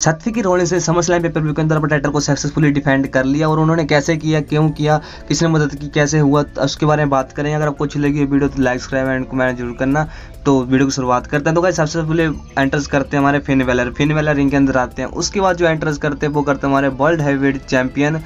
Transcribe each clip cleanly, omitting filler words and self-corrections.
Seth freaky Rollins ने SummerSlam pay per view के अंदर अपने टाइटल को सक्सेसफुली डिफेंड कर लिया और उन्होंने कैसे किया, क्यों किया, किसने मदद की, कैसे हुआ, उसके बारे में बात करें। अगर आपको अच्छी लगी वीडियो तो लाइक, सब्सक्राइब एंड कमेंट जरूर करना। तो वीडियो की शुरुआत करते हैं। तो गाइस सबसे पहले एंटर्स करते हैं हमारे फिन बैलर रिंग के अंदर आते हैं। उसके बाद जो एंटर्स करते हैं वो करते हैं हमारे world heavyweight champion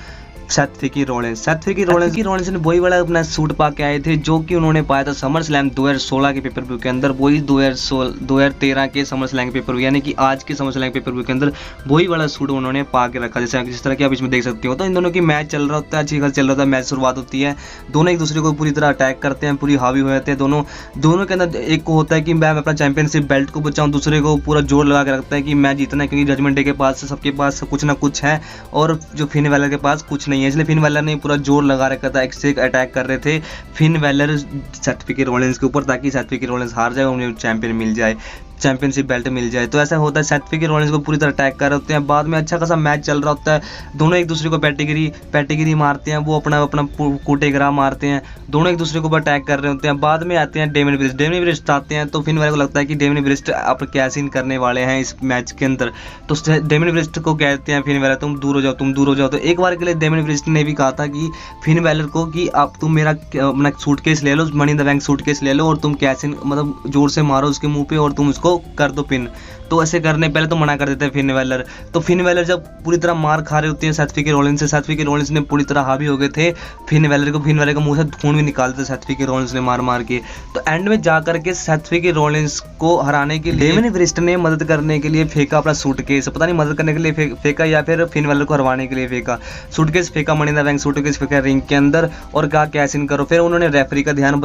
Seth freaky Rollins ने वही वाला अपना सूट पा के आए थे जो कि उन्होंने पाया था समर स्लैम 2016 के पेपर व्यू के अंदर। वही 2013 के समर स्लैम के पेपर व्यू यानी कि आज के समर स्लैम पेपर व्यू के अंदर वही वाला सूट उन्होंने पा के रखा, जैसे जिस तरह की आप इसमें देख सकते हो। तो इन दोनों की मैच चल रहा होता है, अच्छी खासी चल रहा था। मैच शुरुआत होती है, दोनों एक दूसरे को पूरी तरह अटैक करते हैं, पूरी हावी हो जाते हैं। दोनों के अंदर एक को होता है कि मैं अपना चैंपियनशिप बेल्ट को बचाऊं, दूसरे को पूरा जोर लगा के रखता है कि मैं जीतना है, क्योंकि जजमेंट डे के पास सबके पास कुछ ना कुछ है और जो फिन बैलर के पास कुछ नहीं है। इसलिए फिन बैलर ने पूरा जोर लगा रखा था, एक से एक अटैक कर रहे थे Finn Balor Seth freaky Rollins के ऊपर, ताकि सेथ फ्रीकी रोलिंस हार जाए, उन्हें चैंपियन मिल जाए, चैंपियनशिप बेल्ट मिल जाए। तो ऐसा होता है, सेथ फ्रीकी रोलिंस को पूरी तरह अटैक कर रहे होते हैं। बाद में अच्छा खासा मैच चल रहा होता है, दोनों एक दूसरे को पैटिगिरी मारते हैं, वो अपना कोटेग्रा मारते हैं, दोनों एक दूसरे को अटैक कर रहे होते हैं। बाद में आते हैं डेमिन ब्रिस्ट आते हैं। तो फिन बैलर को लगता है कि डेमिन ब्रिस्ट अब कैश इन करने वाले हैं इस मैच के अंदर। तो डेमिन ब्रिस्ट को कहते हैं फिन बैलर तुम दूर हो जाओ। तो एक बार के लिए डेमिन ब्रिस्ट ने भी कहा था कि फिन बैलर को कि अब तुम मेरा अपना सूटकेस ले लो, money in the bank suitcase ले लो और तुम कैश इन मतलब जोर से मारो उसके मुंह पे और तुम उसको कर दो पिन। तो ऐसे करने पहले तो मना कर देते हैं फिन बैलर। तो फिन बैलर जब पूरी तरह मार खा रहे होते हैं सेथ फ्रीकी रोलिंस से, सेथ फ्रीकी रोलिंस ने पूरी तरह हावी हो गए थे फिन बैलर के मुंह से खून भी निकालते सेथ फ्रीकी रोलिंस ने मार के। तो एंड में जा करके सेथ फ्रीकी रोलिंस को हराने के लिए डेमिन ब्रिस्ट ने मदद करने के लिए फेंका अपना सूटकेस, पता नहीं मदद करने के लिए फेंका या फिर फिन बैलर को हरवाने के लिए फेंका। सूटकेस फेंका, money in the bank suitcase फेंका रिंग के अंदर और कहा कैश इन करो। फिर उन्होंने रेफरी का ध्यान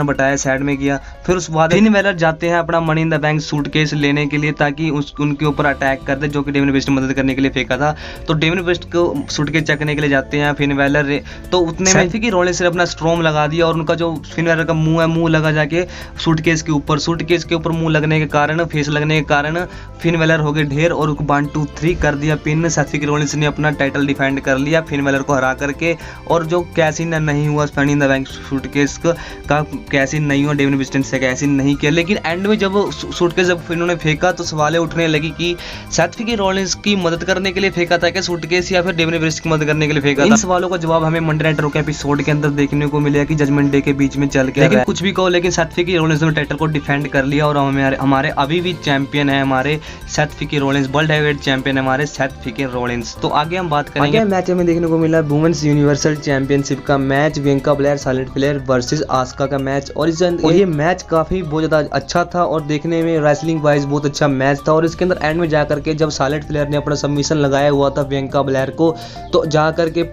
बटाया साइड में किया। फिर उस बाद फिन बैलर जाते हैं अपना money in the bank suitcase लेने के लिए ताकि उनके ऊपर अटैक कर दे, जो कि डेमिन ब्रिस्ट ने मदद करने के लिए फेंका था। तो डेमिन ब्रिस्ट को सूटकेस चकने के लिए जाते हैं फिन बैलर। तो उतने में कि रोलिंस ने अपना स्ट्रॉम लगा दिया और उनका जो फिन बैलर का मुंह लगा जाके सूटकेस के ऊपर मुंह लगने के कारण, फेस लगने के कारण फिन बैलर हो गए ढेर और 1 2 3 कर दिया पिन। सेथ फ्रीकी रोलिंस ने अपना टाइटल डिफेंड कर लिया फिन बैलर को हरा करके। और जो कैश इन नहीं हुआ money in the bank suitcase का कैश इन नहीं हुआ, डेमिन ब्रिस्ट ने कैश इन नहीं किया। लेकिन एंड में जब सूटकेस इन्होंने फेंका तो सवालें उठने लगी कि सेथ फ्रीकी रोलिंस की मदद करने के लिए फेंका था क्या सूटकेस या फिर डेमिन ब्रिस्ट की मदद करने के लिए फेंका था। इन सवालों का जवाब हमें मंडे नाइट रॉ के एपिसोड के अंदर देखने को मिलेगा कि जजमेंट डे के बीच में चल के, लेकिन कुछ भी कहो, लेकिन सेथ फ्रीकी रोलिंस ने टाइटल को डिफेंड कर लिया और हमारे अभी भी चैंपियन है हमारे Seth freaky Rollins, world heavyweight champion है हमारे सेथ फ्रीकी रोलिंस। तो आगे हम बात करेंगे। मैच हमें देखने को मिला वुमेन्स यूनिवर्सल चैंपियनशिप का match, Bianca Belair Charlotte Flair versus Asuka का मैच। और ये मैच काफी बहुत ज्यादा अच्छा था और देखने में रेसलिंग वाइज बहुत अच्छा मैच था। और इसके अंदर एंड में जाकर के जब शार्लेट फ्लेयर ने अपना सबमिशन लगाया हुआ था बियांका ब्लेयर को, तो जाकर के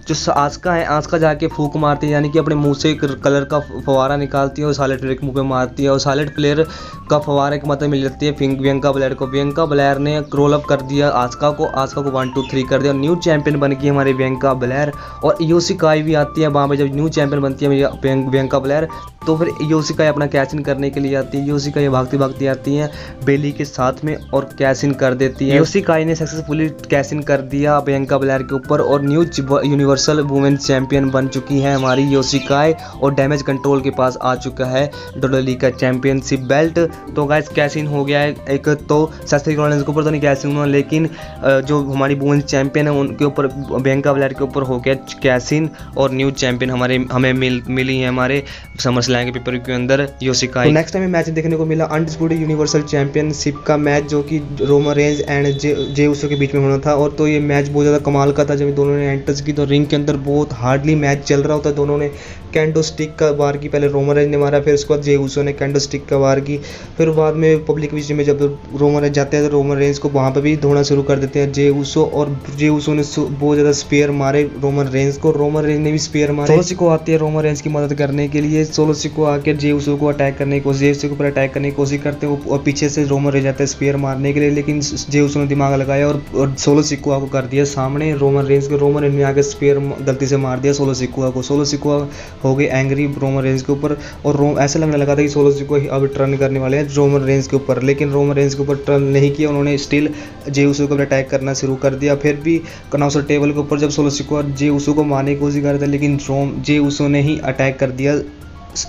जो आस्का जाके फूंक मारती है, यानी कि अपने मुंह से कलर का फवारा निकालती है और शार्लेट फ्लेयर के मुंह पे मारती है और शार्लेट फ्लेयर का फवारे की मदद मिल जाती है बियांका ब्लेयर को। बियांका ब्लेयर ने रोल अप कर दिया आस्का को 1 2 3 कर दिया। न्यू चैंपियन बन गई हमारी बियांका ब्लेयर। और ईओ शिकाई भी आती है वहाँ पे, जब न्यू चैंपियन बनती है बियांका ब्लेयर तो फिर ईओ शिकाई अपना कैश इन करने के लिए आती है। ईओ शिकाई भागती आती है बेली के साथ में और कैश इन कर देती है। ईओ शिकाई ने सक्सेसफुली कैश इन कर दिया बियांका ब्लेयर के ऊपर और न्यू यूनिवर्सल वुमेन्स चैंपियन बन चुकी है हमारी ईओ शिकाई और डैमेज कंट्रोल के पास आ चुका है WWE का चैंपियनशिप बेल्ट। तो गाइस कैश इन हो गया है। एक तो सेथ फ्रीकी रोलिंस के ऊपर तो नहीं कैश इन हुआ, लेकिन जो हमारी वुमेन्स चैंपियन है उनके ऊपर बियांका ब्लेयर के ऊपर हो गया कैश इन और न्यू चैंपियन हमें मिली है हमारे समर स्लैम के पेपर के अंदर ईओ शिकाई। तो नेक्स्ट टाइम मैच देखने को मिला अनडिस्प्यूटेड यूनिवर्सल चैंपियनशिप का मैच, जो कि रोमन रेंज एंड जे उसो के बीच में होना था। और तो ये मैच बहुत ज़्यादा कमाल का था। जब दोनों ने एंटर्स की तो रिंग के अंदर बहुत हार्डली मैच चल रहा होता है। दोनों ने कैंडो स्टिक का वार की, पहले रोमन रेंज ने मारा, फिर उसके बाद जे उसो ने कैंडो स्टिक का वार की। फिर बाद में पब्लिक बीच में जब रोमन रेंज जाते हैं तो रोमन रेंज को वहाँ पर भी धोना शुरू कर देते हैं जे उसो। और जे उसो ने बहुत ज़्यादा स्पेयर मारे रोमन रेंज को, रोमन रेंज ने भी स्पेयर मारे। सोलो सिको आती है रोमन रेंज की मदद करने के लिए। सोलो सिको आकर जे उसो को अटैक करने की कोशिश, जे उसो के ऊपर अटैक करने की कोशिश करते हैं और पीछे से रोमन रेंज जाते हैं स्पेयर मारने के लिए, लेकिन जे उसो ने दिमाग लगाया और सोलो सिको को कर दिया सामने रोमन रेंज के। रोमन रेंज ने आगे स्पेयर गलती से मार दिया सोलो सिको को। सोलो सिको हो गए एंग्री रोमन रेंज के ऊपर और ऐसा लगने लगा था कि सोलो सिको अब टर्न करने वाले हैं रोमन रेंज के ऊपर, लेकिन रोमन रेंज के ऊपर टर्न नहीं किया। उन्होंने स्टिल जे उसो को अटैक करना शुरू कर दिया। फिर भी अनाउंसर टेबल के ऊपर जब सोलो सिको जे उसो को मारने की कोशिश कर रहे थे, लेकिन जे उसो ने ही अटैक कर दिया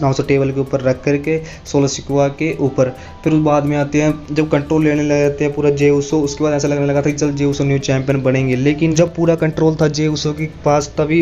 नाउ से टेबल के ऊपर रख करके सोलो सिकुआ के ऊपर। फिर उस बाद में आते हैं जब कंट्रोल लेने लगे थे पूरा जे उसो, उसके बाद ऐसा लगने लगा था कि चल जे उसो न्यू चैंपियन बनेंगे। लेकिन जब पूरा कंट्रोल था जे उसो के पास तभी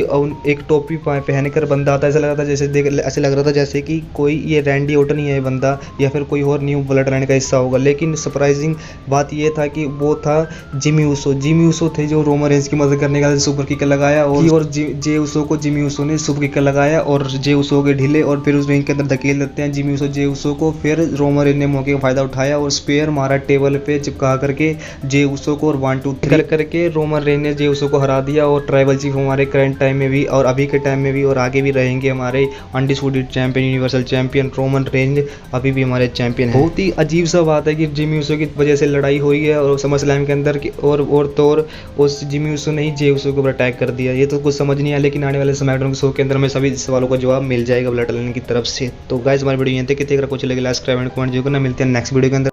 एक टोपी पहनकर बंदा आता, ऐसा लग रहा था जैसे ऐसे लग रहा था जैसे कि कोई ये रैंडी ऑर्टन ही है बंदा या फिर कोई और न्यू ब्लड लाइन का हिस्सा होगा। लेकिन सरप्राइजिंग बात ये था कि वो था जिमी उसो। जिमी उसो थे जो रोमन रेंज की मदद करने का सुपर किक लगाया और जे उसो को जिमी उसो ने सुपर किक लगाया और जे उसो के ढीले और फिर उस रिंग के अंदर धकेल देते हैं जिमी उसो जे उसो को। फिर रोमन रेंज ने मौके का फायदा उठाया और स्पेयर मारा टेबल पे चिपका करके जे उसो को और 1 2 3 करके रोमन रेंज ने जे उसो को हरा दिया। और ट्राइबल चीफ हमारे करंट टाइम में भी और अभी के टाइम में भी और आगे भी रहेंगे हमारे undisputed champion, universal champion Roman Reigns अभी भी हमारे चैंपियन है। बहुत ही अजीब सा बात है कि जिमी उसो की वजह से लड़ाई हुई है और समर स्लैम के अंदर और तो और उस जिमी उसो ने ही जे उसो के ऊपर अटैक कर दिया। ये तो कुछ समझ नहीं आया, लेकिन आने वाले स्मैकडाउन के शो के अंदर में सभी सवालों का जवाब मिल जाएगा ब्लड लाइन की तरफ से। तो गाइस हमारी वीडियो यहाँ तक, अगर कुछ लगे लाइक सब्सक्राइब एंड कमेंट जरूर करना। मिलते हैं नेक्स्ट वीडियो के अंदर।